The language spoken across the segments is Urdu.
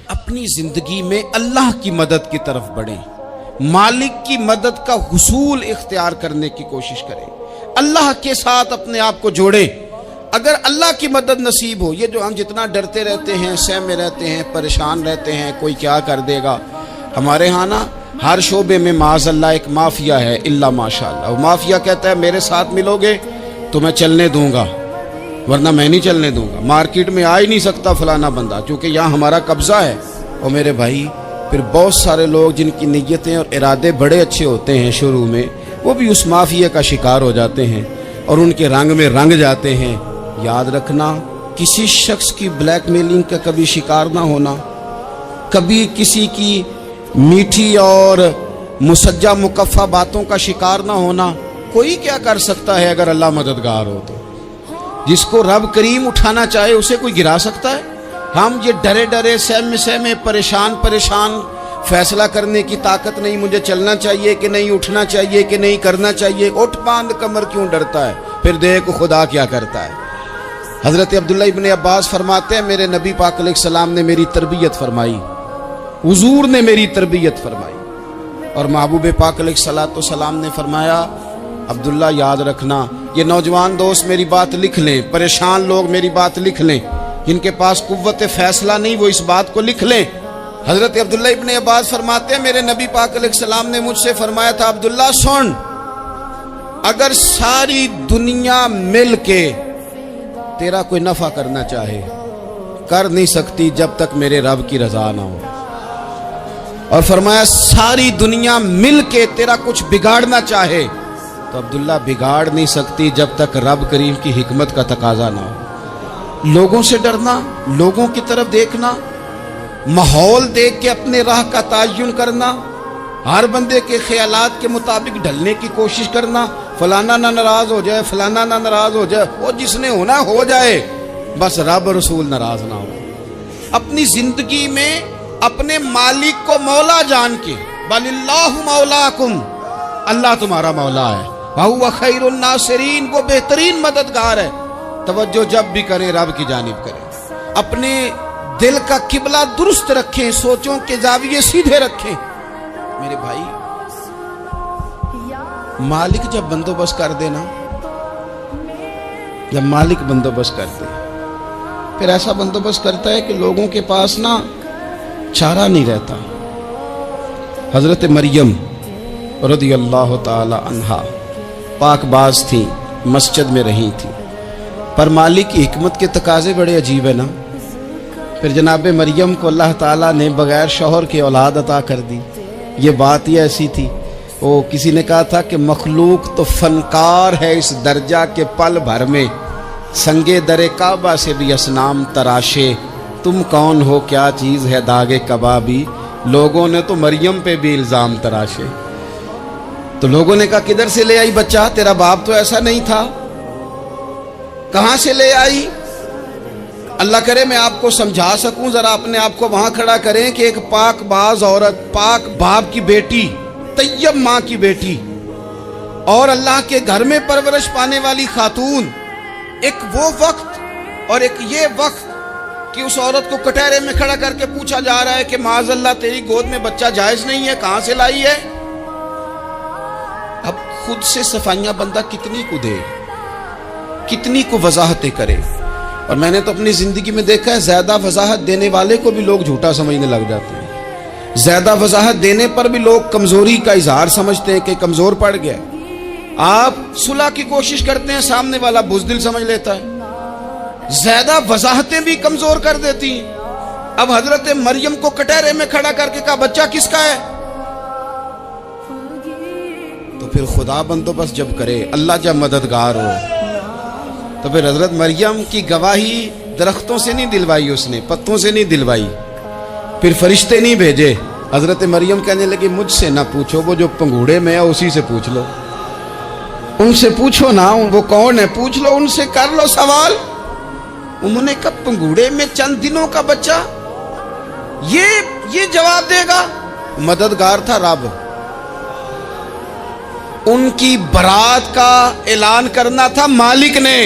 اپنی زندگی میں اللہ کی مدد کی طرف بڑھیں، مالک کی مدد کا حصول اختیار کرنے کی کوشش کریں، اللہ کے ساتھ اپنے آپ کو جوڑیں۔ اگر اللہ کی مدد نصیب ہو، یہ جو ہم جتنا ڈرتے رہتے ہیں، سہمے رہتے ہیں، پریشان رہتے ہیں کوئی کیا کر دے گا، ہمارے ہاں نا ہر شعبے میں معاذ اللہ ایک مافیا ہے، الا ماشاءاللہ۔ وہ مافیا کہتا ہے میرے ساتھ ملو گے تو میں چلنے دوں گا، ورنہ میں نہیں چلنے دوں گا، مارکیٹ میں آ ہی نہیں سکتا فلانا بندہ، کیونکہ یہاں ہمارا قبضہ ہے۔ اور میرے بھائی پھر بہت سارے لوگ جن کی نیتیں اور ارادے بڑے اچھے ہوتے ہیں شروع میں، وہ بھی اس مافیا کا شکار ہو جاتے ہیں اور ان کے رنگ میں رنگ جاتے ہیں۔ یاد رکھنا، کسی شخص کی بلیک میلنگ کا کبھی شکار نہ ہونا، کبھی کسی کی میٹھی اور مسجع مکفہ باتوں کا شکار نہ ہونا۔ کوئی کیا کر سکتا ہے اگر اللہ مددگار ہو تو؟ جس کو رب کریم اٹھانا چاہے اسے کوئی گرا سکتا ہے؟ ہم یہ ڈرے ڈرے سہمے پریشان فیصلہ کرنے کی طاقت نہیں، مجھے چلنا چاہیے کہ نہیں، اٹھنا چاہیے کہ نہیں، کرنا چاہیے، اٹھ باندھ کمر کیوں ڈرتا ہے؟ پھر دیکھ خدا کیا کرتا ہے۔ حضرت عبداللہ ابن عباس فرماتے ہیں میرے نبی پاک علیہ السلام نے میری تربیت فرمائی، حضور نے میری تربیت فرمائی، اور محبوب پاک علیہ السلام نے فرمایا عبداللہ یاد رکھنا، یہ نوجوان دوست میری بات لکھ لیں، پریشان لوگ میری بات لکھ لیں، جن کے پاس قوت فیصلہ نہیں وہ اس بات کو لکھ لیں۔ حضرت عبداللہ ابن عباس فرماتے ہیں میرے نبی پاک علیہ السلام نے مجھ سے فرمایا تھا عبداللہ سن، اگر ساری دنیا مل کے تیرا کوئی نفع کرنا چاہے کر نہیں سکتی جب تک میرے رب کی رضا نہ ہو، اور فرمایا ساری دنیا مل کے تیرا کچھ بگاڑنا چاہے تو عبداللہ بگاڑ نہیں سکتی جب تک رب کریم کی حکمت کا تقاضا نہ ہو۔ لوگوں سے ڈرنا، لوگوں کی طرف دیکھنا، ماحول دیکھ کے اپنے راہ کا تعین کرنا، ہر بندے کے خیالات کے مطابق ڈھلنے کی کوشش کرنا، فلانا نہ ناراض ہو جائے، فلانا نہ ناراض ہو جائے، وہ جس نے ہونا ہو جائے، بس رب رسول ناراض نہ ہو۔ اپنی زندگی میں اپنے مالک کو مولا جان کے، بل اللہ مولاکم، اللہ تمہارا مولا ہے، وَهُوَ خَيْرُ النَّاصِرِينَ، وہ بہترین مددگار ہے۔ توجہ جب بھی کریں رب کی جانب کریں، اپنے دل کا قبلہ درست رکھیں، سوچوں کے زاویے سیدھے رکھیں۔ میرے بھائی مالک جب بندوبست کر دے نا، جب مالک بندوبست کر دے پھر ایسا بندوبست کرتا ہے کہ لوگوں کے پاس نا چارہ نہیں رہتا۔ حضرت مریم رضی اللہ تعالی عنہا پاک باز تھی، مسجد میں رہی تھی، پر مالک کی حکمت کے تقاضے بڑے عجیب ہے نا۔ پھر جناب مریم کو اللہ تعالیٰ نے بغیر شوہر کے اولاد عطا کر دی۔ یہ بات ہی ایسی تھی، وہ کسی نے کہا تھا کہ مخلوق تو فنکار ہے اس درجہ کے پل بھر میں سنگے در کعبہ سے بھی اصنام تراشے، تم کون ہو کیا چیز ہے داغ کبابی، لوگوں نے تو مریم پہ بھی الزام تراشے۔ تو لوگوں نے کہا کدھر سے لے آئی بچہ، تیرا باپ تو ایسا نہیں تھا، کہاں سے لے آئی؟ اللہ کرے میں آپ کو سمجھا سکوں، ذرا اپنے آپ کو وہاں کھڑا کریں کہ ایک پاک باز عورت، پاک باپ کی بیٹی، طیب ماں کی بیٹی، اور اللہ کے گھر میں پرورش پانے والی خاتون، ایک وہ وقت اور ایک یہ وقت کہ اس عورت کو کٹہرے میں کھڑا کر کے پوچھا جا رہا ہے کہ معاذ اللہ تیری گود میں بچہ جائز نہیں ہے، کہاں سے لائی ہے؟ اب خود سے صفائیاں بندہ کتنی کو دے، کتنی کو وضاحتیں کرے۔ اور میں نے تو اپنی زندگی میں دیکھا ہے زیادہ وضاحت دینے والے کو بھی لوگ جھوٹا سمجھنے لگ جاتے ہیں، زیادہ وضاحت دینے پر بھی لوگ کمزوری کا اظہار سمجھتے ہیں کہ کمزور پڑ گیا۔ آپ صلح کی کوشش کرتے ہیں، سامنے والا بزدل سمجھ لیتا ہے، زیادہ وضاحتیں بھی کمزور کر دیتی ہیں۔ اب حضرت مریم کو کٹہرے میں کھڑا کر کے کہا بچہ کس کا ہے؟ تو پھر خدا بندوبست جب کرے، اللہ جب مددگار ہو، تو پھر حضرت مریم کی گواہی درختوں سے نہیں دلوائی، اس نے پتوں سے نہیں دلوائی، پھر فرشتے نہیں بھیجے۔ حضرت مریم کہنے لگی مجھ سے نہ پوچھو، وہ جو پنگوڑے میں ہے اسی سے پوچھ لو، ان سے پوچھو نا، وہ کون ہے پوچھ لو، ان سے کر لو سوال۔ انہوں نے کہا پنگوڑے میں چند دنوں کا بچہ، یہ جواب دے گا؟ مددگار تھا رب، ان کی برات کا اعلان کرنا تھا مالک نے،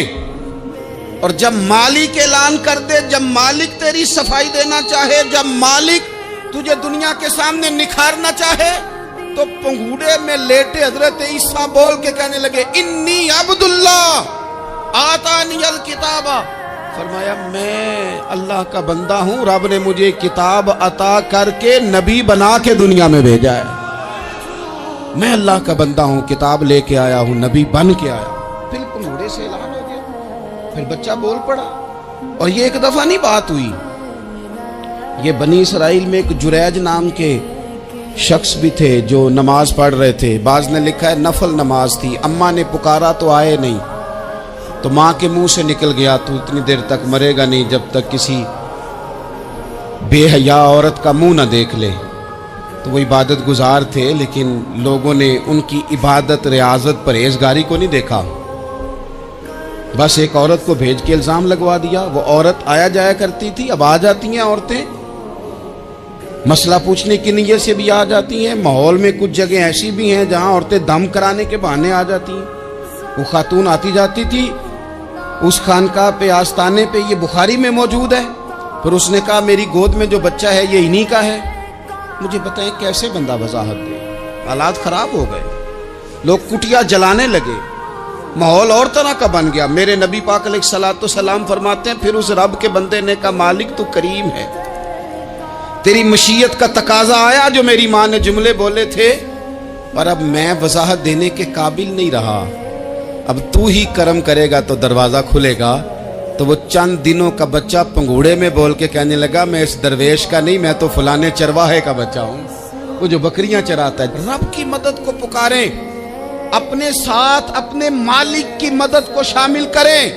اور جب مالک اعلان کر دے، جب مالک تیری صفائی دینا چاہے، جب مالک تجھے دنیا کے سامنے نکھارنا چاہے، تو پنگوڑے میں لیٹے حضرت عیسیٰ بول کے کہنے لگے انی عبداللہ آتانی الکتاب، فرمایا میں اللہ کا بندہ ہوں، رب نے مجھے کتاب عطا کر کے نبی بنا کے دنیا میں بھیجا ہے، میں اللہ کا بندہ ہوں، کتاب لے کے آیا ہوں، نبی بن کے آیا ہوں۔ پھر پنگوڑے سے اعلان ہو گیا، پھر بچہ بول پڑا۔ اور یہ ایک دفعہ نہیں بات ہوئی، یہ بنی اسرائیل میں ایک جریج نام کے شخص بھی تھے جو نماز پڑھ رہے تھے، بعض نے لکھا ہے نفل نماز تھی، اماں نے پکارا تو آئے نہیں، تو ماں کے منہ سے نکل گیا تو اتنی دیر تک مرے گا نہیں جب تک کسی بے حیا عورت کا منہ نہ دیکھ لے۔ تو وہ عبادت گزار تھے، لیکن لوگوں نے ان کی عبادت، ریاضت، پرہیزگاری کو نہیں دیکھا، بس ایک عورت کو بھیج کے الزام لگوا دیا۔ وہ عورت آیا جایا کرتی تھی، اب آ جاتی ہیں عورتیں، مسئلہ پوچھنے کی نیت سے بھی آ جاتی ہیں۔ ماحول میں کچھ جگہ ایسی بھی ہیں جہاں عورتیں دم کرانے کے بہانے آ جاتی ہیں۔ وہ خاتون آتی جاتی تھی، اس خانقاہ پہ، آستانے پہ، یہ بخاری میں موجود ہے، پھر اس نے کہا میری گود میں جو بچہ ہے یہ انہی کا ہے۔ مجھے بتائیں کیسے بندہ وضاحت دے؟ حالات خراب ہو گئے، لوگ کٹیا جلانے لگے، ماحول اور طرح کا بن گیا۔ میرے نبی پاک علیہ الصلوۃ والسلام فرماتے ہیں پھر اس رب کے بندے نے کہا مالک تو کریم ہے، تیری مشیت کا تقاضا آیا جو میری ماں نے جملے بولے تھے، پر اب میں وضاحت دینے کے قابل نہیں رہا، اب تو ہی کرم کرے گا تو دروازہ کھلے گا۔ تو وہ چند دنوں کا بچہ پنگوڑے میں بول کے کہنے لگا میں اس درویش کا نہیں، میں تو فلانے چرواہے کا بچہ ہوں، وہ جو بکریاں چراتا ہے۔ رب کی مدد کو پکاریں، اپنے ساتھ اپنے مالک کی مدد کو شامل کریں،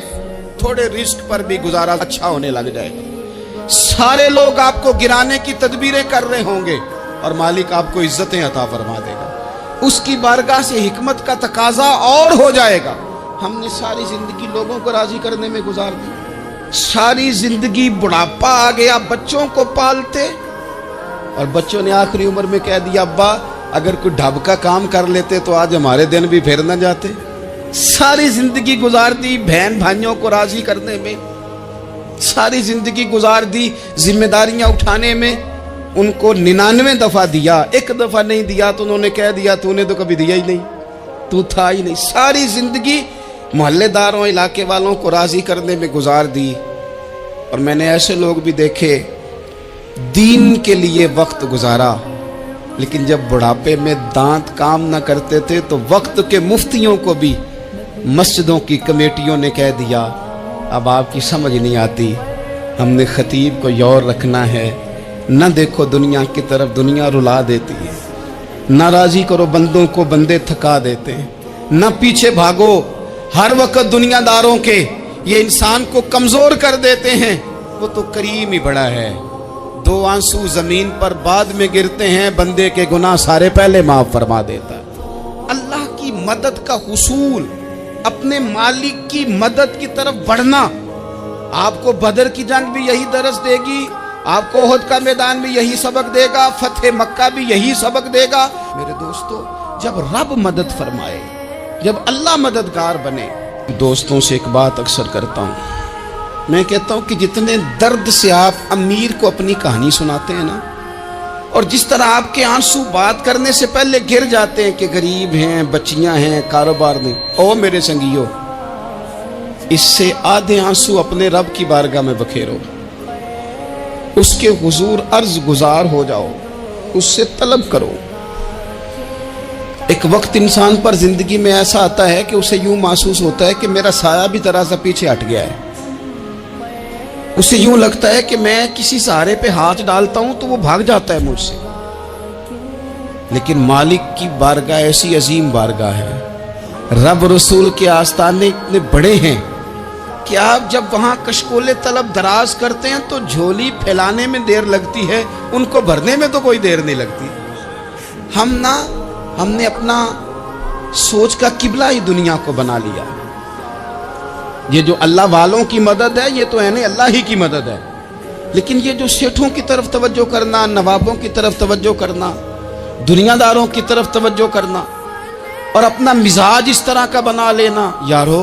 تھوڑے رزق پر بھی گزارا اچھا ہونے لگ جائے گا۔ سارے لوگ آپ کو گرانے کی تدبیریں کر رہے ہوں گے اور مالک آپ کو عزتیں عطا فرما دے گا، اس کی بارگاہ سے حکمت کا تقاضا اور ہو جائے گا۔ ہم نے ساری زندگی لوگوں کو راضی کرنے میں گزار دی، ساری زندگی بڑھاپا آ گیا بچوں کو پالتے، اور بچوں نے آخری عمر میں کہہ دیا ابا اگر کوئی ڈھب کا کام کر لیتے تو آج ہمارے دن بھی پھر نہ جاتے۔ ساری زندگی گزار دی بہن بھائیوں کو راضی کرنے میں، ساری زندگی گزار دی ذمہ داریاں اٹھانے میں، ان کو 99 دفعہ دیا، ایک دفعہ نہیں دیا تو انہوں نے کہہ دیا تو نے تو کبھی دیا ہی نہیں، تو تھا ہی نہیں۔ ساری زندگی محلے داروں، علاقے والوں کو راضی کرنے میں گزار دی۔ اور میں نے ایسے لوگ بھی دیکھے دین کے لیے وقت گزارا، لیکن جب بڑھاپے میں دانت کام نہ کرتے تھے تو وقت کے مفتیوں کو بھی مسجدوں کی کمیٹیوں نے کہہ دیا اب آپ کی سمجھ نہیں آتی، ہم نے خطیب کو یور رکھنا ہے، نہ دیکھو دنیا کی طرف، دنیا رلا دیتی ہے، نہ راضی کرو بندوں کو، بندے تھکا دیتے ہیں، نہ پیچھے بھاگو ہر وقت دنیا داروں کے، یہ انسان کو کمزور کر دیتے ہیں۔ وہ تو کریم ہی بڑا ہے، 2 آنسو زمین پر بعد میں گرتے ہیں، بندے کے گناہ سارے پہلے معاف فرما دیتا ہے۔ اللہ کی مدد کا حصول، اپنے مالک کی مدد کی طرف بڑھنا، آپ کو بدر کی جنگ بھی یہی درس دے گی، آپ کو احد کا میدان بھی یہی سبق دے گا، فتح مکہ بھی یہی سبق دے گا۔ میرے دوستو جب رب مدد فرمائے، جب اللہ مددگار بنے، دوستوں سے ایک بات اکثر کرتا ہوں، میں کہتا ہوں کہ جتنے درد سے آپ امیر کو اپنی کہانی سناتے ہیں نا، اور جس طرح آپ کے آنسو بات کرنے سے پہلے گر جاتے ہیں کہ غریب ہیں، بچیاں ہیں، کاروبار نہیں، او میرے سنگیو، اس سے آدھے آنسو اپنے رب کی بارگاہ میں بکھیرو، اس کے حضور عرض گزار ہو جاؤ، اس سے طلب کرو۔ ایک وقت انسان پر زندگی میں ایسا آتا ہے کہ اسے یوں محسوس ہوتا ہے کہ میرا سایہ بھی ذرا سا پیچھے ہٹ گیا ہے، اسے یوں لگتا ہے کہ میں کسی سہارے پہ ہاتھ ڈالتا ہوں تو وہ بھاگ جاتا ہے مجھ سے۔ لیکن مالک کی بارگاہ ایسی عظیم بارگاہ ہے، رب رسول کے آستانے اتنے بڑے ہیں کہ آپ جب وہاں کشکول طلب دراز کرتے ہیں تو جھولی پھیلانے میں دیر لگتی ہے، ان کو بھرنے میں تو کوئی دیر نہیں لگتی۔ ہم نے اپنا سوچ کا قبلہ ہی دنیا کو بنا لیا۔ یہ جو اللہ والوں کی مدد ہے یہ تو ہے نہیں، اللہ ہی کی مدد ہے، لیکن یہ جو سیٹھوں کی طرف توجہ کرنا، نوابوں کی طرف توجہ کرنا، دنیا داروں کی طرف توجہ کرنا، اور اپنا مزاج اس طرح کا بنا لینا، یارو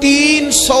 300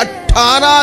18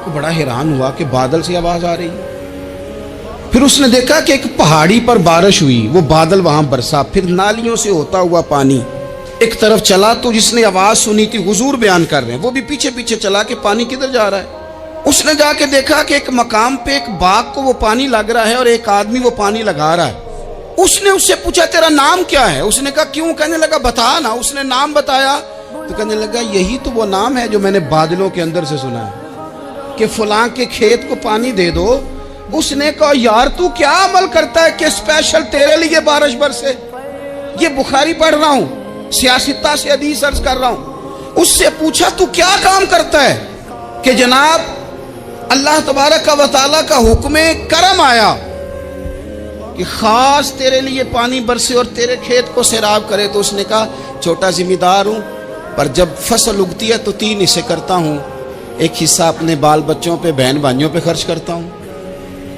وہ بڑا حیران ہوا کہ بادل سے آواز آ رہی ہے۔ پھر اس نے دیکھا کہ ایک پہاڑی پر بارش ہوئی، وہ بادل وہاں برسا، پھر نالیوں سے ہوتا ہوا پانی ایک طرف چلا۔ تو جس نے آواز سنی تھی، حضور بیان کر رہے ہیں، وہ بھی پیچھے پیچھے چلا کہ پانی کدھر جا رہا ہے۔ اس نے جا کے دیکھا کہ ایک مقام پہ ایک باغ کو وہ پانی لگ رہا ہے اور ایک آدمی وہ پانی لگا رہا ہے۔ اس نے اس سے پوچھا تیرا نام کیا ہے؟ اس نے کہا کیوں؟ کہنے لگا بتا نا۔ اس نے نام بتایا تو کہنے لگا یہی تو وہ نام ہے جو میں نے بادلوں کے اندر سے سنا ہے کہ فلاں کے کھیت کو پانی دے دو۔ اس نے کہا یار تو کیا عمل کرتا ہے کہ اسپیشل تیرے لیے بارش برسے؟ یہ بخاری پڑھ رہا ہوں، سیاستہ سے حدیث عرض کر رہا ہوں۔ اس سے پوچھا تو کیا کام کرتا ہے کہ جناب اللہ تبارک و تعالیٰ کا حکم کرم آیا کہ خاص تیرے لیے پانی برسے اور تیرے کھیت کو سیراب کرے؟ تو اس نے کہا چھوٹا ذمہ دار ہوں، پر جب فصل اگتی ہے تو 3 حصے کرتا ہوں۔ ایک حصہ اپنے بال بچوں پہ، بہن بھائیوں پہ خرچ کرتا ہوں،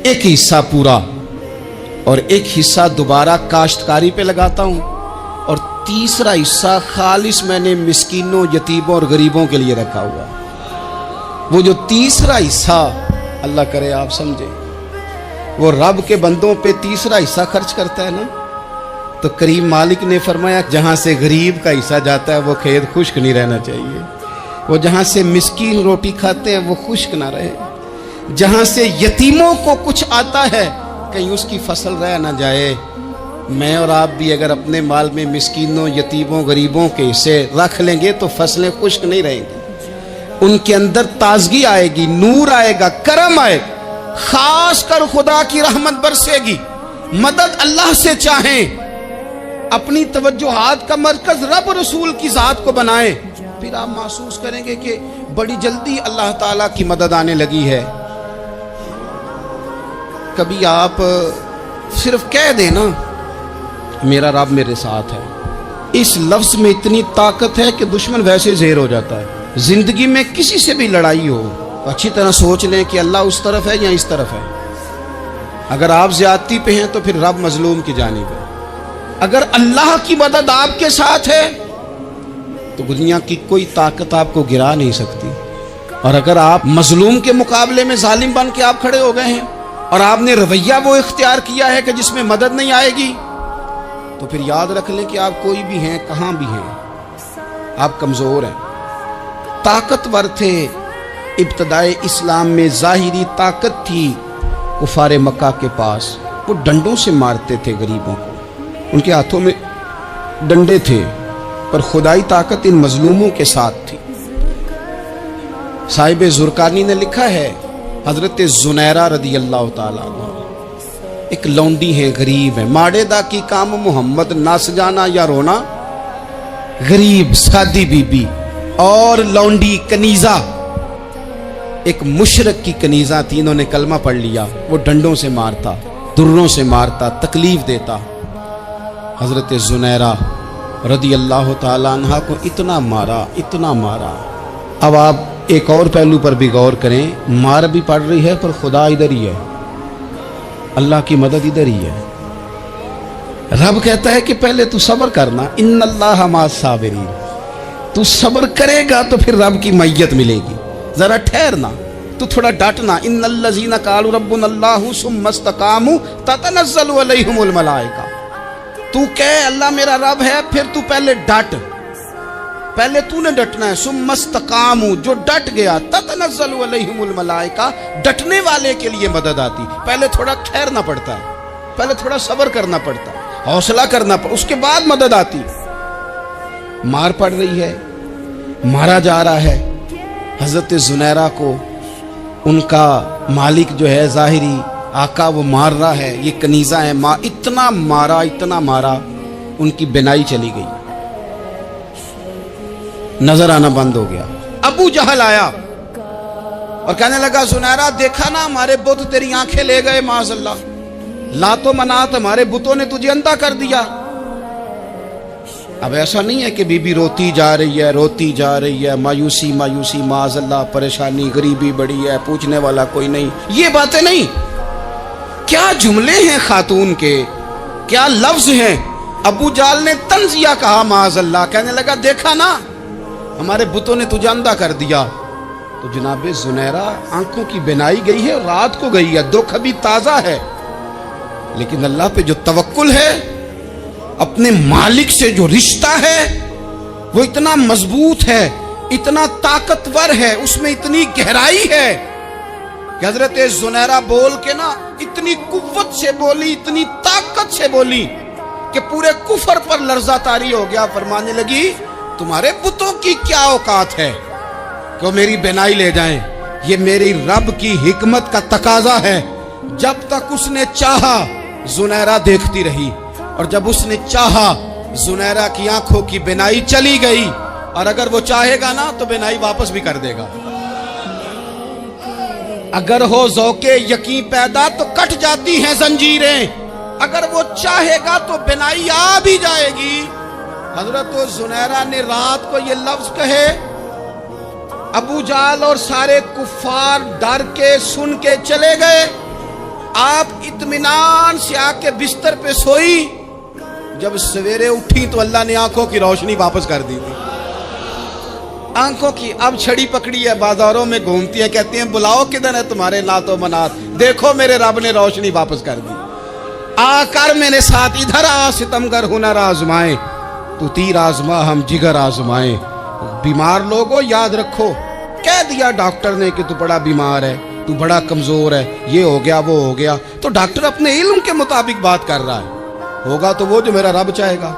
ایک حصہ پورا، اور ایک حصہ دوبارہ کاشتکاری پہ لگاتا ہوں، اور تیسرا حصہ خالص میں نے مسکینوں، یتیموں اور غریبوں کے لیے رکھا ہوا۔ وہ جو تیسرا حصہ، اللہ کرے آپ سمجھے، وہ رب کے بندوں پہ تیسرا حصہ خرچ کرتا ہے نا، تو کریم مالک نے فرمایا جہاں سے غریب کا حصہ جاتا ہے وہ کھیت خشک نہیں رہنا چاہیے، وہ جہاں سے مسکین روٹی کھاتے ہیں وہ خشک نہ رہے، جہاں سے یتیموں کو کچھ آتا ہے کہیں اس کی فصل رہ نہ جائے۔ میں اور آپ بھی اگر اپنے مال میں مسکینوں، یتیموں، غریبوں کے حصے رکھ لیں گے تو فصلیں خشک نہیں رہیں گی، ان کے اندر تازگی آئے گی، نور آئے گا، کرم آئے گا، خاص کر خدا کی رحمت برسے گی۔ مدد اللہ سے چاہیں، اپنی توجہات کا مرکز رب رسول کی ذات کو بنائیں، پھر آپ محسوس کریں گے کہ بڑی جلدی اللہ تعالیٰ کی مدد آنے لگی ہے۔ کبھی آپ صرف کہہ دیں نا میرا رب میرے ساتھ ہے، اس لفظ میں اتنی طاقت ہے کہ دشمن ویسے زہر ہو جاتا ہے۔ زندگی میں کسی سے بھی لڑائی ہو اچھی طرح سوچ لیں کہ اللہ اس طرف ہے یا اس طرف ہے۔ اگر آپ زیادتی پہ ہیں تو پھر رب مظلوم کی جانب ہے۔ اگر اللہ کی مدد آپ کے ساتھ ہے تو دنیا کی کوئی طاقت آپ کو گرا نہیں سکتی، اور اگر آپ مظلوم کے مقابلے میں ظالم بن کے آپ کھڑے ہو گئے ہیں اور آپ نے رویہ وہ اختیار کیا ہے کہ جس میں مدد نہیں آئے گی، تو پھر یاد رکھ لیں کہ آپ کوئی بھی ہیں، کہاں بھی ہیں، آپ کمزور ہیں۔ طاقتور تھے ابتدائے اسلام میں، ظاہری طاقت تھی کفار مکہ کے پاس، وہ ڈنڈوں سے مارتے تھے غریبوں کو، ان کے ہاتھوں میں ڈنڈے تھے، پر خدائی طاقت ان مظلوموں کے ساتھ تھی۔ صاحب زرقانی نے لکھا ہے، حضرت زنیرہ رضی اللہ تعالیٰ عنہ ایک لونڈی ہے، غریب ہے، ماڑے دا کی کام محمد نس جانا یا رونا، غریب سادی بی بی اور لونڈی کنیزہ، ایک مشرک کی کنیزہ تھی، انہوں نے کلمہ پڑھ لیا، وہ ڈنڈوں سے مارتا، دروں سے مارتا، تکلیف دیتا۔ حضرت زنیرہ رضی اللہ تعالیٰ عنہ کو اتنا مارا، اتنا مارا۔ اب آپ ایک اور پہلو پر بھی غور کریں، مار بھی پڑ رہی ہے پر خدا ادھر ہی ہے، اللہ کی مدد ادھر ہی ہے۔ رب کہتا ہے کہ پہلے تو صبر کرنا، ان اللہ مع الصابرین، تو صبر کرے گا تو پھر رب کی معیت ملے گی، ذرا ٹھہرنا، تو تھوڑا ڈٹنا۔ ان الذین قالوا ربنا اللہ ثم استقاموا تتنزل علیہم الملائکہ، تو کہے اللہ میرا رب ہے، پھر تو پہلے ڈٹ، پہلے تو نے ڈٹنا ہے۔ ثم استقاموا، جو ڈٹ گیا، تتنزل علیہم الملائکہ، ڈٹنے والے کے لیے مدد آتی، پہلے تھوڑا ٹھہرنا پڑتا ہے، پہلے تھوڑا صبر کرنا پڑتا ہے، حوصلہ کرنا پڑتا، اس کے بعد مدد آتی۔ مار پڑ رہی ہے، مارا جا رہا ہے حضرت زنیرہ کو، ان کا مالک جو ہے ظاہری آقا وہ مار رہا ہے، یہ کنیزہ ہے، اتنا مارا، اتنا مارا، ان کی بینائی چلی گئی، نظر آنا بند ہو گیا۔ ابو جہل آیا اور کہنے لگا زنیرہ دیکھا نا ہمارے بت تیری آنکھیں لے گئے، معاذ اللہ، لات و منات ہمارے بتوں نے تجھے اندھا کر دیا۔ اب ایسا نہیں ہے کہ بی بی روتی جا رہی ہے، روتی جا رہی ہے، مایوسی مایوسی، معاذ اللہ، پریشانی، غریبی بڑی ہے، پوچھنے والا کوئی نہیں، یہ باتیں نہیں۔ کیا جملے ہیں خاتون کے، کیا لفظ ہیں۔ ابو جال نے تنزیہ کہا، معاذ اللہ، کہنے لگا دیکھا نا ہمارے بتوں نے تجھے اندھا کر دیا۔ تو جناب زنیرہ آنکھوں کی بینائی گئی ہے، رات کو گئی ہے، دکھ ابھی تازہ ہے، لیکن اللہ پہ جو توکل ہے، اپنے مالک سے جو رشتہ ہے وہ اتنا مضبوط ہے، اتنا طاقتور ہے، اس میں اتنی گہرائی ہے کہ حضرت زنیرہ بول کے نا اتنی قوت سے بولی، اتنی طاقت سے بولی کہ پورے کفر پر لرزہ طاری ہو گیا۔ فرمانے لگی تمہارے بتوں کی کیا اوقات ہے کہ وہ میری بینائی لے جائیں، یہ میری رب کی حکمت کا تقاضا ہے۔ جب تک اس نے چاہا زنیرہ دیکھتی رہی، اور جب اس نے چاہا زنیرہ کی آنکھوں کی بینائی چلی گئی، اور اگر وہ چاہے گا نا تو بینائی واپس بھی کر دے گا۔ اگر ہو ذوق یقین پیدا تو کٹ جاتی ہیں زنجیریں، اگر وہ چاہے گا تو بینائی آ بھی جائے گی۔ حضرت زنیرہ نے رات کو یہ لفظ کہے، ابو جہل اور سارے کفار ڈر کے سن کے چلے گئے، آپ اطمینان سے آ کے بستر پہ سوئی۔ جب سویرے اٹھی تو اللہ نے آنکھوں کی روشنی واپس کر دی تھی۔ آنکھوں کی اب چھڑی پکڑی ہے، بازاروں میں گھومتی ہے، کہتی ہیں بلاؤ کدھر ہے تمہارے نات و منات، دیکھو میرے رب نے روشنی واپس کر دی۔ آ کر میرے ساتھ ادھر آ، ستمگر ہنر آزمائے، تو تیر آزما ہم جگر آزمائے۔ بیمار لوگوں یاد رکھو، کہہ دیا ڈاکٹر نے کہ تو بڑا بیمار ہے، تو بڑا کمزور ہے، یہ ہو گیا وہ ہو گیا، تو ڈاکٹر اپنے علم کے مطابق بات کر رہا ہے، ہوگا تو وہ جو میرا رب چاہے گا۔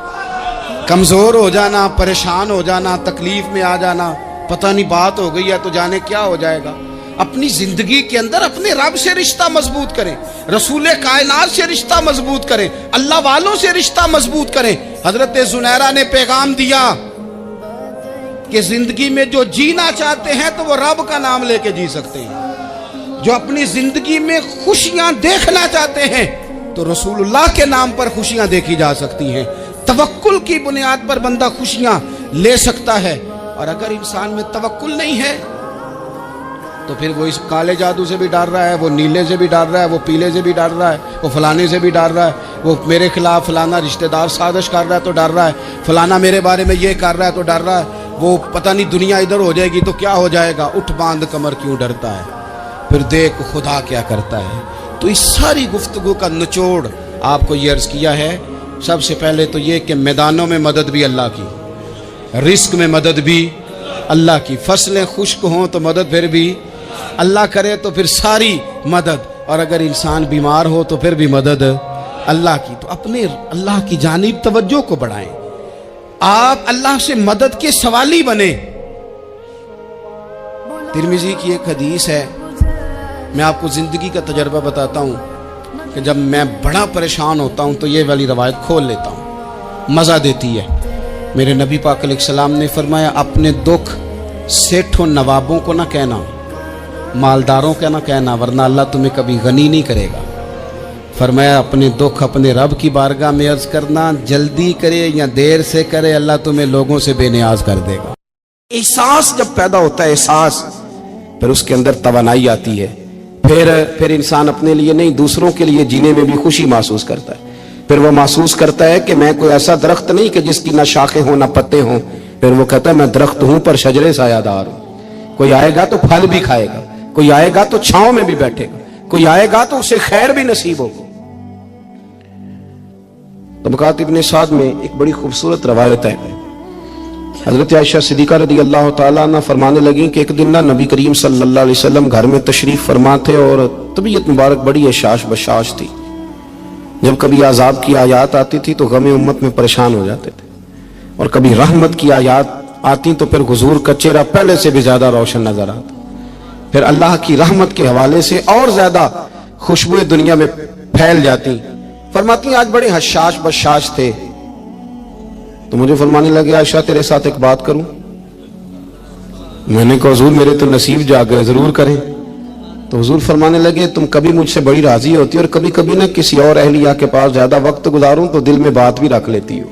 کمزور ہو جانا، پریشان ہو جانا، تکلیف میں آ جانا، پتہ نہیں بات ہو گئی ہے تو جانے کیا ہو جائے گا۔ اپنی زندگی کے اندر اپنے رب سے رشتہ مضبوط کریں، رسول کائنات سے رشتہ مضبوط کریں، اللہ والوں سے رشتہ مضبوط کریں۔ حضرت زنیرہ نے پیغام دیا کہ زندگی میں جو جینا چاہتے ہیں تو وہ رب کا نام لے کے جی سکتے ہیں، جو اپنی زندگی میں خوشیاں دیکھنا چاہتے ہیں تو رسول اللہ کے نام پر خوشیاں دیکھی جا سکتی ہیں۔ توکل کی بنیاد پر بندہ خوشیاں لے سکتا ہے، اور اگر انسان میں توکل نہیں ہے تو پھر وہ اس کالے جادو سے بھی ڈر رہا ہے، وہ نیلے سے بھی ڈر رہا ہے، وہ پیلے سے بھی ڈر رہا ہے، وہ فلانے سے بھی ڈر رہا ہے، وہ میرے خلاف فلانا رشتہ دار سازش کر رہا ہے تو ڈر رہا ہے، فلانا میرے بارے میں یہ کر رہا ہے تو ڈر رہا ہے، وہ پتہ نہیں دنیا ادھر ہو جائے گی تو کیا ہو جائے گا، اٹھ باندھ کمر کیوں ڈرتا ہے، پھر دیکھ خدا کیا کرتا ہے۔ تو اس ساری گفتگو کا نچوڑ آپ کو یہ عرض کیا ہے، سب سے پہلے تو یہ کہ میدانوں میں مدد بھی اللہ کی، رزق میں مدد بھی اللہ کی، فصلیں خشک ہوں تو مدد پھر بھی اللہ کرے، تو پھر ساری مدد، اور اگر انسان بیمار ہو تو پھر بھی مدد اللہ کی۔ تو اپنے اللہ کی جانب توجہ کو بڑھائیں، آپ اللہ سے مدد کے سوالی بنیں۔ ترمذی کی ایک حدیث ہے، میں آپ کو زندگی کا تجربہ بتاتا ہوں کہ جب میں بڑا پریشان ہوتا ہوں تو یہ والی روایت کھول لیتا ہوں، مزہ دیتی ہے۔ میرے نبی پاک علیہ السلام نے فرمایا اپنے دکھ سیٹھوں نوابوں کو نہ کہنا، مالداروں کا نہ کہنا، ورنہ اللہ تمہیں کبھی غنی نہیں کرے گا۔ فرمایا اپنے دکھ اپنے رب کی بارگاہ میں عرض کرنا، جلدی کرے یا دیر سے کرے اللہ تمہیں لوگوں سے بے نیاز کر دے گا۔ احساس جب پیدا ہوتا ہے، احساس، پھر اس کے اندر توانائی آتی ہے، پھر انسان اپنے لیے نہیں دوسروں کے لیے جینے میں بھی خوشی محسوس کرتا ہے۔ پھر وہ محسوس کرتا ہے کہ میں کوئی ایسا درخت نہیں کہ جس کی نہ شاخیں ہوں نہ پتے ہوں، پھر وہ کہتا ہے میں درخت ہوں پر شجرے سایہ دار ہوں، کوئی آئے گا تو پھل بھی کھائے گا، کوئی آئے گا تو چھاؤں میں بھی بیٹھے گا، کوئی آئے گا تو اسے خیر بھی نصیب ہوگا۔ طبقات ابن سعد میں ایک بڑی خوبصورت روایت ہے، حضرت عائشہ صدیقہ رضی اللہ تعالیٰ عنہ فرمانے لگیں کہ ایک دن نہ نبی کریم صلی اللہ علیہ وسلم گھر میں تشریف فرما تھے، اور طبیعت مبارک بڑی اشاش بشاش تھی۔ جب کبھی عذاب کی آیات آتی تھی تو غم امت میں پریشان ہو جاتے تھے، اور کبھی رحمت کی آیات آتی تو پھر حضور کا چہرہ پہلے سے بھی زیادہ روشن نظر آتا، پھر اللہ کی رحمت کے حوالے سے اور زیادہ خوشبوئیں دنیا میں پھیل جاتی۔ فرماتی آج بڑے حشاش بشاش تھے، تو مجھے فرمانے لگے عائشہ تیرے ساتھ ایک بات کروں؟ میں نے کہا حضور میرے تو نصیب جاگ گئے، ضرور کریں۔ تو حضور فرمانے لگے تم کبھی مجھ سے بڑی راضی ہوتی اور کبھی کبھی نہ کسی اور اہلیہ کے پاس زیادہ وقت گزاروں تو دل میں بات بھی رکھ لیتی ہو۔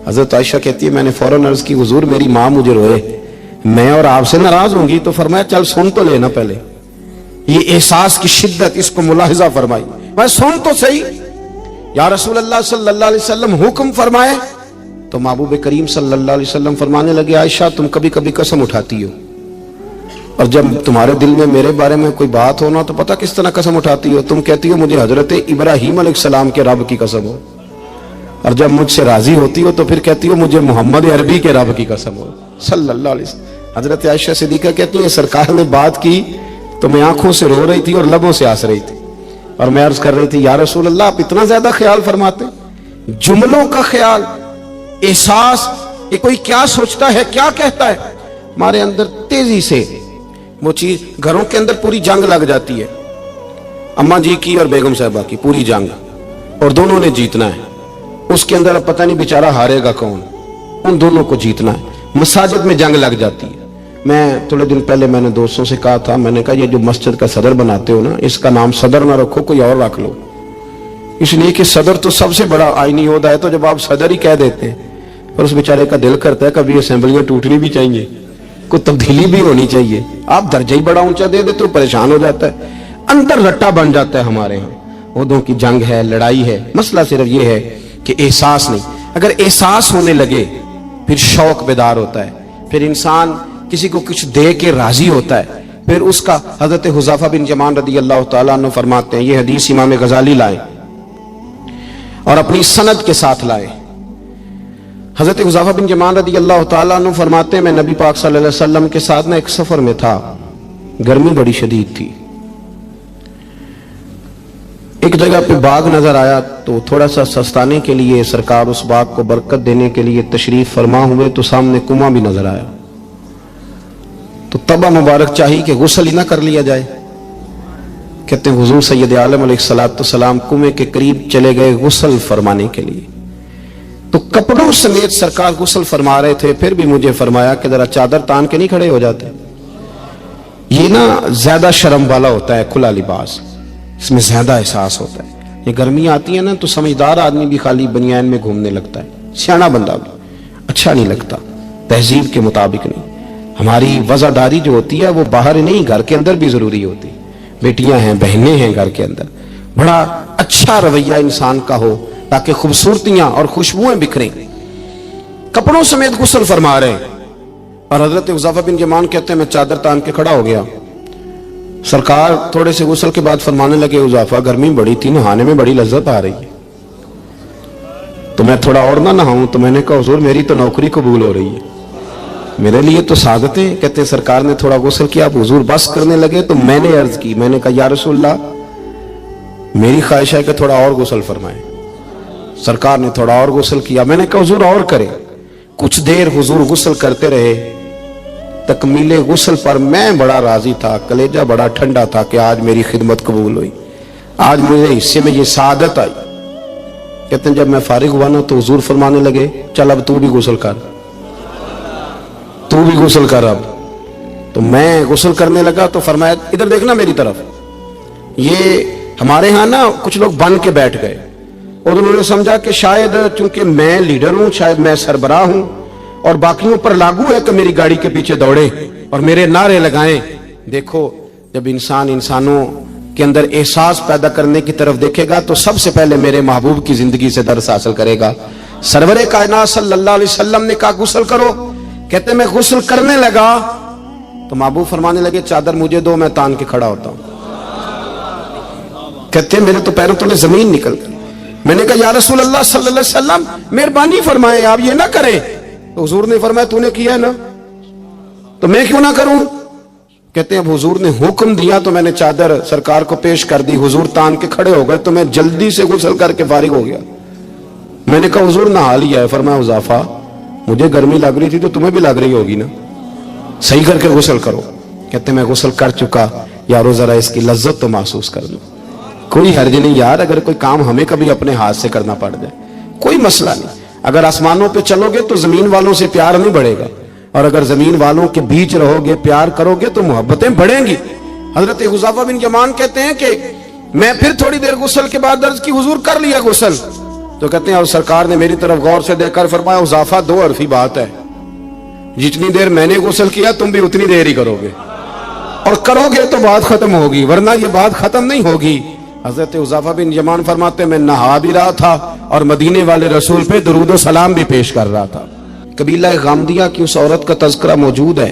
حضرت عائشہ کہتی ہے میں نے فوراً عرض کی حضور میری ماں مجھے روئے، میں اور آپ سے ناراض ہوں گی؟ تو فرمایا چل سن تو لینا پہلے، یہ احساس کی شدت اس کو ملاحظہ فرمائی، میں سن تو صحیح۔ یا رسول اللہ صلی اللہ علیہ وسلم حکم فرمائے۔ تو محبوب کریم صلی اللہ علیہ وسلم فرمانے لگے عائشہ تم کبھی کبھی قسم اٹھاتی ہو اور جب تمہارے دل میں میرے بارے میں کوئی بات ہونا تو پتہ کس طرح قسم اٹھاتی ہو؟ تم کہتی ہو مجھے حضرت ابراہیم علیہ السلام کے رب کی قسم ہو، اور جب مجھ سے راضی ہوتی ہو تو پھر کہتی ہو مجھے محمد عربی کے رب کی قسم ہو صلی اللہ علیہ وسلم۔ حضرت عائشہ صدیقہ کہتی ہیں سرکار نے بات کی تو میں آنکھوں سے رو رہی تھی اور لبوں سے ہنس رہی تھی، اور میں عرض کر رہی تھی یا رسول اللہ آپ اتنا زیادہ خیال فرماتے، جملوں کا خیال، احساس، یہ کوئی کیا سوچتا ہے کیا کہتا ہے، ہمارے اندر تیزی سے وہ چیز، گھروں کے اندر پوری جنگ لگ جاتی ہے، اماں جی کی اور بیگم صاحبہ کی پوری جنگ، اور دونوں نے جیتنا ہے، اس کے اندر اب پتہ نہیں بیچارہ ہارے گا کون، ان دونوں کو جیتنا ہے، مساجد میں جنگ لگ جاتی ہے۔ میں تھوڑے دن پہلے میں نے دوستوں سے کہا تھا، میں نے کہا یہ جو مسجد کا صدر بناتے ہو نا، اس کا نام صدر نہ رکھو، کوئی اور رکھ لو، اس لیے کہ صدر تو سب سے بڑا آئینی عہدہ ہے، تو جب آپ صدر ہی کہہ دیتے ہیں پر اس بیچارے کا دل کرتا ہے کبھی اسمبلیاں ٹوٹنی بھی چاہیے، کوئی تبدیلی بھی ہونی چاہیے، آپ درجہ ہی بڑا اونچا دے دیتے تو پریشان ہو جاتا ہے، اندر رٹا بن جاتا ہے ہمارے ہاں، عہدوں کی جنگ ہے، لڑائی ہے۔ مسئلہ صرف یہ ہے کہ احساس نہیں، اگر احساس ہونے لگے پھر شوق بیدار ہوتا ہے، پھر انسان کسی کو کچھ دے کے راضی ہوتا ہے، پھر اس کا، حضرت حذیفہ بن یمان رضی اللہ تعالیٰ عنہ فرماتے ہیں، یہ حدیث امام غزالی لائے اور اپنی سند کے ساتھ لائے، حضرت حذیفہ بن یمان رضی اللہ تعالیٰ عنہ فرماتے ہیں میں نبی پاک صلی اللہ علیہ وسلم کے ساتھ ایک سفر میں تھا، گرمی بڑی شدید تھی، ایک جگہ پہ باغ نظر آیا تو تھوڑا سا سستانے کے لیے سرکار اس باغ کو برکت دینے کے لیے تشریف فرما ہوئے، تو سامنے کنواں بھی نظر آیا، تو تبا مبارک چاہیے کہ غسل ہی نہ کر لیا جائے، کہتے ہیں حضور سید عالم علیہ السلام کنویں کے قریب چلے گئے غسل فرمانے کے لیے، تو کپڑوں سمیت سرکار غسل فرما رہے تھے، پھر بھی مجھے فرمایا کہ ذرا چادر تان کے نہیں کھڑے ہو جاتے، یہ نا زیادہ شرم والا ہوتا ہے کھلا لباس، اس میں زیادہ احساس ہوتا ہے، یہ گرمی آتی ہے نا تو سمجھدار آدمی بھی خالی بنیان میں گھومنے لگتا ہے، سیانا بندہ بھی اچھا نہیں لگتا، تہذیب کے مطابق نہیں۔ ہماری وزاداری جو ہوتی ہے وہ باہر نہیں گھر کے اندر بھی ضروری ہوتی، بیٹیاں ہیں بہنیں ہیں گھر کے اندر، بڑا اچھا رویہ انسان کا ہو تاکہ خوبصورتیاں اور خوشبوئیں بکھریں، کپڑوں سمیت غسل فرما رہے ہیں، اور حضرت حذیفہ بن یمان کہتے ہیں میں چادر تان کے کھڑا ہو گیا، سرکار تھوڑے سے غسل کے بعد فرمانے لگے حذیفہ گرمی بڑی تھی، نہانے میں بڑی لذت آ رہی ہے، تو میں تھوڑا اور نہ نہاؤں؟ تو میں نے کہا حضور میری تو نوکری قبول ہو رہی ہے، میرے لیے تو سعادتیں۔ کہتے ہیں سرکار نے تھوڑا غسل کیا، اب حضور بس کرنے لگے تو میں نے عرض کی، میں نے کہا یا رسول اللہ میری خواہش ہے کہ تھوڑا اور غسل فرمائیں۔ سرکار نے تھوڑا اور غسل کیا، میں نے کہا حضور اور کریں، کچھ دیر حضور غسل کرتے رہے، تکمیل غسل پر میں بڑا راضی تھا، کلیجہ بڑا ٹھنڈا تھا کہ آج میری خدمت قبول ہوئی، آج میرے حصے میں یہ سعادت آئی۔ کہتے ہیں جب میں فارغ ہوا نا تو حضور فرمانے لگے چل اب تو بھی غسل کر، تو بھی غسل کر اب۔ تو میں غسل کرنے لگا تو فرمایا ادھر دیکھنا میری طرف، یہ ہمارے ہاں نا کچھ لوگ بن کے بیٹھ گئے، اور انہوں نے سمجھا کہ شاید چونکہ میں لیڈر ہوں، شاید میں سربراہ ہوں اور باقیوں پر لاگو ہے کہ میری گاڑی کے پیچھے دوڑے اور میرے نعرے لگائیں۔ دیکھو جب انسان انسانوں کے اندر احساس پیدا کرنے کی طرف دیکھے گا تو سب سے پہلے میرے محبوب کی زندگی سے درس حاصل کرے گا۔ سرور کائنات صلی اللہ علیہ وسلم نے کہا غسل کرو، کہتے میں غسل کرنے لگا تو محبوب فرمانے لگے چادر مجھے دو میں تان کے کھڑا ہوتا ہوں۔ کہتے ہیں میرے تو پیروں تلے زمین نکل گئی، میں نے کہا یا رسول اللہ صلی اللہ علیہ وسلم مہربانی فرمائیں آپ یہ نہ کریں، تو حضور نے فرمایا تو نے کیا ہے نا تو میں کیوں نہ کروں۔ کہتے ہیں اب حضور نے حکم دیا تو میں نے چادر سرکار کو پیش کر دی، حضور تان کے کھڑے ہو گئے تو میں جلدی سے غسل کر کے فارغ ہو گیا۔ میں نے کہا حضور نہا لیا ہے؟ فرمایا حذیفہ مجھے گرمی لگ رہی تھی تو تمہیں بھی لگ رہی ہوگی نا، صحیح کر کے غسل کرو۔ کہتے ہیں میں غسل کر چکا، یارو ذرا اس کی لذت تو محسوس کر لوں، کوئی حرج نہیں یار اگر کوئی کام ہمیں کبھی اپنے ہاتھ سے کرنا پڑ جائے، کوئی مسئلہ نہیں۔ اگر آسمانوں پہ چلو گے تو زمین والوں سے پیار نہیں بڑھے گا، اور اگر زمین والوں کے بیچ رہو گے پیار کرو گے تو محبتیں بڑھیں گی۔ حضرت حذیفہ بن یمان کہتے ہیں کہ میں پھر تھوڑی دیر غسل کے بعد عرض کی حضور کر لیا غسل، تو کہتے ہیں اور سرکار نے میری طرف غور سے دیکھ کر فرمایا حذیفہ دو حرفی بات ہے، جتنی دیر میں نے غسل کیا تم بھی اتنی دیر ہی کرو گے، اور کرو گے تو بات ختم ہوگی ورنہ یہ بات ختم نہیں ہوگی۔ حضرت حذیفہ بن یمان فرماتے میں نہا بھی رہا تھا اور مدینے والے رسول پہ درود و سلام بھی پیش کر رہا تھا۔ قبیلہ غامدیہ کی اس عورت کا تذکرہ موجود ہے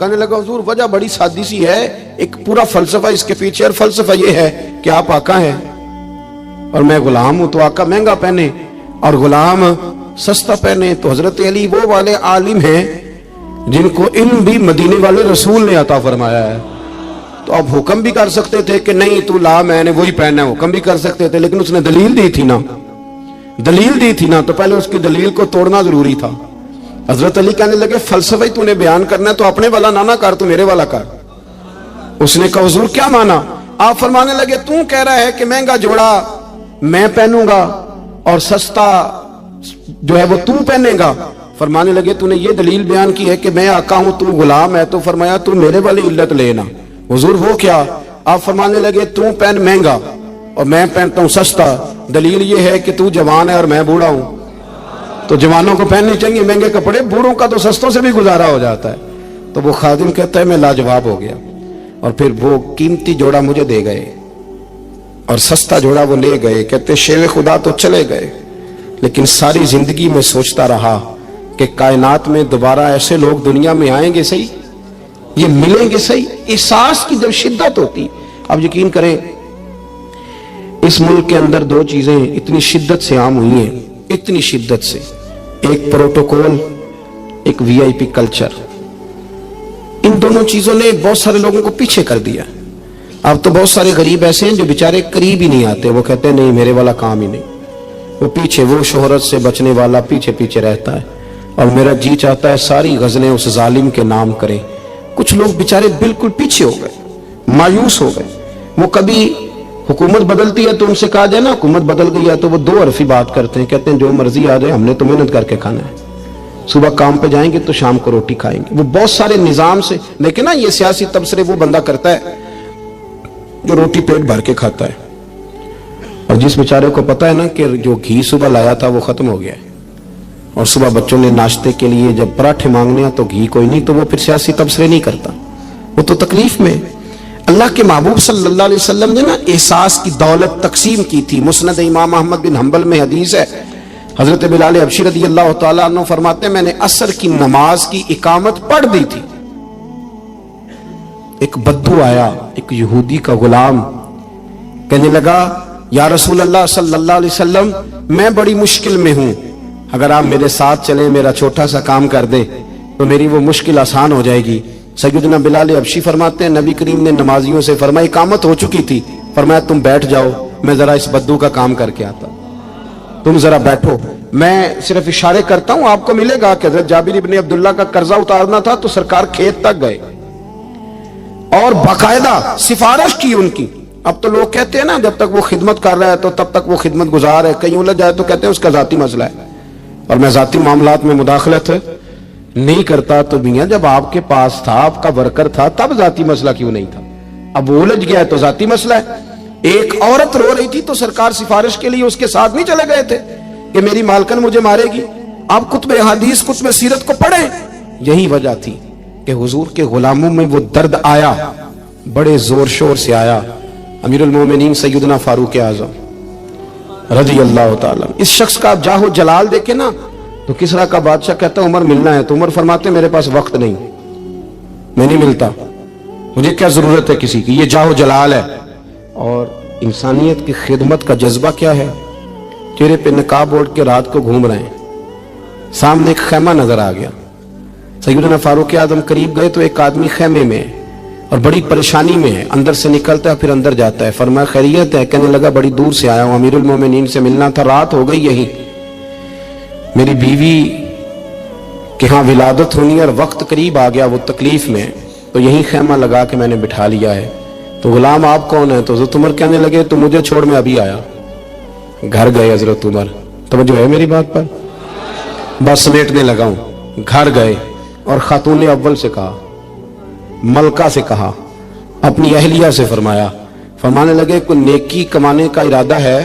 کہنے لگا حضور وجہ بڑی سادی سی ہے, ایک پورا فلسفہ اس کے پیچھے, اور فلسفہ یہ ہے کہ آپ آقا ہیں اور میں غلام ہوں, تو آقا مہنگا پہنے اور غلام سستا پہنے. تو حضرت علی وہ والے عالم ہیں جن کو علم بھی مدینے والے رسول نے عطا فرمایا ہے. تو اب حکم بھی کر سکتے تھے کہ نہیں تو لا, میں نے وہی پہنا ہے, حکم بھی کر سکتے تھے, لیکن اس نے دلیل دی تھی نا, دلیل دی تھی نا, تو پہلے اس کی دلیل کو توڑنا ضروری تھا. حضرت علی کہنے لگے فلسفہ ہی تو نے بیان کرنا ہے تو اپنے والا نہ کر, تو میرے والا کر. اس نے کہا حضور کیا مانا؟ آپ فرمانے لگے تو کہہ رہا ہے کہ مہنگا جوڑا میں پہنوں گا اور سستا جو ہے وہ تو پہنے گا. فرمانے لگے تو نے یہ دلیل بیان کی ہے کہ میں آقا ہوں تو غلام ہے, تو فرمایا تو میرے والی علت لینا. حضور وہ کیا؟ آپ فرمانے لگے تو پہن مہنگا اور میں پہنتا ہوں سستا, دلیل یہ ہے کہ تو جوان ہے اور میں بوڑھا ہوں, تو جوانوں کو پہننے چاہیے مہنگے کپڑے, بوڑھوں کا تو سستوں سے بھی گزارا ہو جاتا ہے. تو وہ خادم کہتا ہے میں لاجواب ہو گیا, اور پھر وہ قیمتی جوڑا مجھے دے گئے اور سستا جوڑا وہ لے گئے. کہتے شیر خدا تو چلے گئے, لیکن ساری زندگی میں سوچتا رہا کہ کائنات میں دوبارہ ایسے لوگ دنیا میں آئیں گے صحیح, یہ ملیں گے صحیح. احساس کی جب شدت ہوتی, اب یقین کریں اس ملک کے اندر دو چیزیں اتنی شدت سے عام ہوئی ہیں, اتنی شدت سے, ایک پروٹوکول, ایک وی آئی پی کلچر. ان دونوں چیزوں نے بہت سارے لوگوں کو پیچھے کر دیا. اب تو بہت سارے غریب ایسے ہیں جو بیچارے قریب ہی نہیں آتے, وہ کہتے ہیں نہیں میرے والا کام ہی نہیں, وہ پیچھے, وہ شہرت سے بچنے والا پیچھے پیچھے رہتا ہے, اور میرا جی چاہتا ہے ساری غزلیں اس ظالم کے نام کریں. کچھ لوگ بیچارے بالکل پیچھے ہو گئے, مایوس ہو گئے. وہ کبھی حکومت بدلتی ہے تو ان سے کہا جائے نا حکومت بدل گئی ہے, تو وہ دو حرفی بات کرتے ہیں, کہتے ہیں جو مرضی آ جائے ہم نے تو محنت کر کے کھانا ہے, صبح کام پہ جائیں گے تو شام کو روٹی کھائیں گے. وہ بہت سارے نظام سے, لیکن نا یہ سیاسی تبصرے وہ بندہ کرتا ہے جو روٹی پیٹ بھر کے کھاتا ہے, اور جس بیچارے کو پتا ہے نا کہ جو گھی صبح لایا تھا وہ ختم ہو گیا ہے, اور صبح بچوں نے ناشتے کے لیے جب پراٹھے مانگنے ہیں تو گھی کوئی نہیں, تو وہ پھر سیاسی تبصرے نہیں کرتا, وہ تو تکلیف میں. اللہ کے محبوب صلی اللہ علیہ وسلم نے نا احساس کی دولت تقسیم کی تھی. مسند امام احمد بن حنبل میں حدیث ہے, حضرت بلال حبشی رضی اللہ تعالیٰ عنہ فرماتے ہیں میں نے عصر کی نماز کی اقامت پڑھ دی تھی, ایک بدو آیا, ایک یہودی کا غلام, کہنے لگا یا رسول اللہ صلی اللہ علیہ وسلم میں بڑی مشکل میں ہوں, اگر آپ میرے ساتھ چلیں, میرا چھوٹا سا کام کر دیں تو میری وہ مشکل آسان ہو جائے گی. سیدنا بلال حبشی فرماتے ہیں نبی کریم نے نمازیوں سے فرمایا اقامت ہو چکی تھی, فرمایا تم بیٹھ جاؤ, میں ذرا اس بدو کا کام کر کے آتا, تم ذرا بیٹھو, میں صرف اشارے کرتا ہوں, آپ کو ملے گا کہ حضرت جابر ابن عبداللہ کا قرضہ اتارنا تھا تو سرکار کھیت تک گئے اور باقاعدہ سفارش کی ان کی. اب تو لوگ کہتے ہیں نا جب تک وہ خدمت کر رہا ہے تو تب تک وہ خدمت گزار ہے, کہیں الجھ جائے تو کہتے ہیں اس کا ذاتی مسئلہ ہے, اور میں ذاتی معاملات میں مداخلت نہیں کرتا. تو میاں جب آپ کے پاس تھا, آپ کا ورکر تھا, تب ذاتی مسئلہ کیوں نہیں تھا؟ اب وہ الجھ گیا ہے تو ذاتی مسئلہ ہے. ایک عورت رو رہی تھی تو سرکار سفارش کے لیے اس کے ساتھ نہیں چلے گئے تھے کہ میری مالکن مجھے مارے گی. آپ کتب حدیث کتب سیرت کو پڑھیں, یہی وجہ تھی کہ حضور کے غلاموں میں وہ درد آیا, بڑے زور شور سے آیا. امیر المومنین سیدنا فاروق اعظم رضی اللہ تعالیٰ, اس شخص کا آپ جاہ و جلال دیکھیں نا تو کسرا کا بادشاہ کہتا عمر ملنا ہے, تو عمر فرماتے میرے پاس وقت نہیں, میں نہیں ملتا, مجھے کیا ضرورت ہے کسی کی, یہ جاہ و جلال ہے. اور انسانیت کی خدمت کا جذبہ کیا ہے, چہرے پہ نقاب اوڑھ کے رات کو گھوم رہے ہیں, سامنے ایک خیمہ نظر آ گیا, سیدنا فاروق اعظم قریب گئے تو ایک آدمی خیمے میں ہے اور بڑی پریشانی میں ہے, اندر سے نکلتا ہے پھر اندر جاتا ہے. فرمایا خیریت ہے؟ کہنے لگا بڑی دور سے آیا ہوں, امیر المومنین سے ملنا تھا, رات ہو گئی یہی, میری بیوی کہ ہاں ولادت ہونی ہے اور وقت قریب آ گیا, وہ تکلیف میں, تو یہی خیمہ لگا کے میں نے بٹھا لیا ہے. تو غلام آپ کون ہیں؟ تو حضرت عمر کہنے لگے تو مجھے چھوڑ میں ابھی آیا. گھر گئے حضرت عمر, توجہ ہے میری بات پر, بس سمیٹنے لگا ہوں. گھر گئے اور خاتون اول سے کہا, ملکہ سے کہا, اپنی اہلیہ سے فرمایا, فرمانے لگے کوئی نیکی کمانے کا ارادہ ہے؟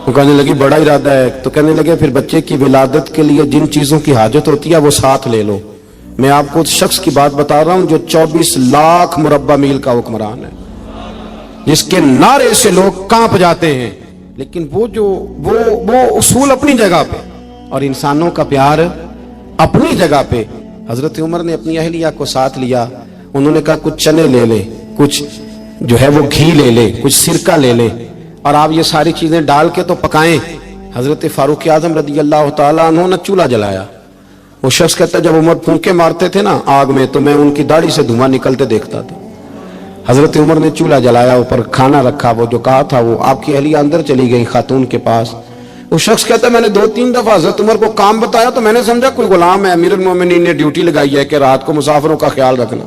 وہ کہنے لگی بڑا ارادہ ہے. تو کہنے لگے پھر بچے کی ولادت کے لیے جن چیزوں کی حاجت ہوتی ہے وہ ساتھ لے لو. میں آپ کو اس شخص کی بات بتا رہا ہوں جو 24 لاکھ مربع میل کا حکمران ہے, جس کے نعرے سے لوگ کانپ جاتے ہیں, لیکن وہ اصول اپنی جگہ پہ اور انسانوں کا پیار اپنی جگہ پہ. حضرت عمر نے اپنی اہلیہ کو ساتھ لیا, انہوں نے کہا کچھ چنے لے لے, کچھ جو ہے وہ گھی لے لے, کچھ سرکہ لے لے, اور آپ یہ ساری چیزیں ڈال کے تو پکائیں. حضرت فاروق اعظم رضی اللہ تعالیٰ عنہ نے چولہا جلایا. وہ شخص کہتا ہے جب عمر پھونکے مارتے تھے نا آگ میں تو میں ان کی داڑھی سے دھواں نکلتے دیکھتا تھا. حضرت عمر نے چولہا جلایا, اوپر کھانا رکھا, وہ جو کہا تھا وہ آپ کی اہلیہ اندر چلی گئی خاتون کے پاس. وہ شخص کہتا ہے میں نے 2-3 دفعہ حضرت عمر کو کام بتایا تو میں نے سمجھا کوئی غلام ہے, امیر المومنین نے ڈیوٹی لگائی ہے کہ رات کو مسافروں کا خیال رکھنا,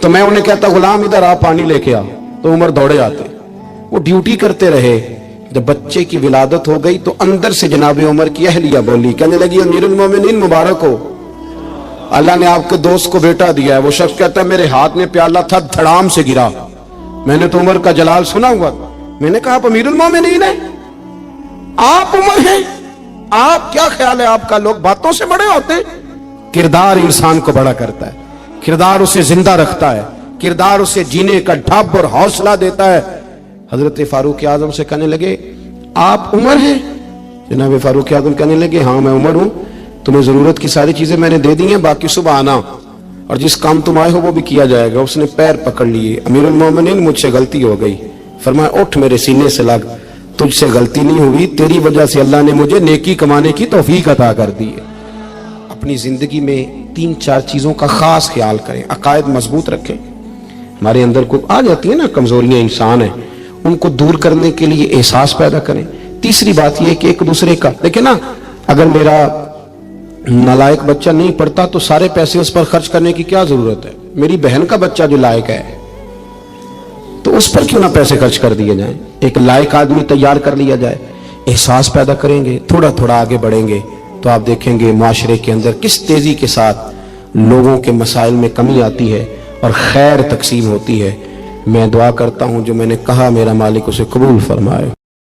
تو میں انہیں کہتا غلام ادھر آپ پانی لے کے آ, تو عمر دوڑے آتے. وہ ڈیوٹی کرتے رہے. جب بچے کی ولادت ہو گئی تو اندر سے جناب عمر کی اہلیہ بولی, کہنے لگی امیر المومنین مبارک ہو, اللہ نے آپ کے دوست کو بیٹا دیا ہے. وہ شخص کہتا ہے میرے ہاتھ میں پیالہ تھا, دھڑام سے گرا, میں نے تو عمر کا جلال سنا ہوا. میں نے کہا آپ امیر المومنین ہیں, آپ عمر ہیں, آپ کیا خیال ہے آپ کا, لوگ باتوں سے بڑے ہوتے ہیں. کردار انسان کو بڑا کرتا ہے, کردار اسے زندہ رکھتا ہے, کردار اسے جینے کا ڈھب اور حوصلہ دیتا ہے. حضرت فاروق اعظم سے کہنے لگے آپ عمر ہیں؟ جناب فاروق اعظم کہنے لگے ہاں میں عمر ہوں, تمہیں ضرورت کی ساری چیزیں میں نے دے دی ہیں, باقی صبح آنا اور جس کام تم آئے ہو وہ بھی کیا جائے گا. اس نے پیر پکڑ لیے, امیر المومنین مجھ سے غلطی ہو گئی. فرمایا اٹھ میرے سینے سے لگ, تجھ سے غلطی نہیں ہوئی, تیری وجہ سے اللہ نے مجھے نیکی کمانے کی توفیق عطا کر دی ہے. اپنی زندگی میں 3-4 چیزوں کا خاص خیال کریں, عقائد مضبوط رکھیں. ہمارے اندر کوئی آ جاتی ہے نا کمزوریاں انسان ہیں, ان کو دور کرنے کے لیے احساس پیدا کریں. تیسری بات یہ کہ ایک دوسرے کا دیکھیں نا, اگر میرا نالائق بچہ نہیں پڑھتا تو سارے پیسے اس پر خرچ کرنے کی کیا ضرورت ہے. میری بہن کا بچہ جو لائق ہے تو اس پر کیوں نہ پیسے خرچ کر دیے جائیں, ایک لائق آدمی تیار کر لیا جائے. احساس پیدا کریں گے, تھوڑا تھوڑا آگے بڑھیں گے تو آپ دیکھیں گے معاشرے کے اندر کس تیزی کے ساتھ لوگوں کے مسائل میں کمی آتی ہے اور خیر تقسیم ہوتی ہے. میں دعا کرتا ہوں جو میں نے کہا میرا مالک اسے قبول فرمائے.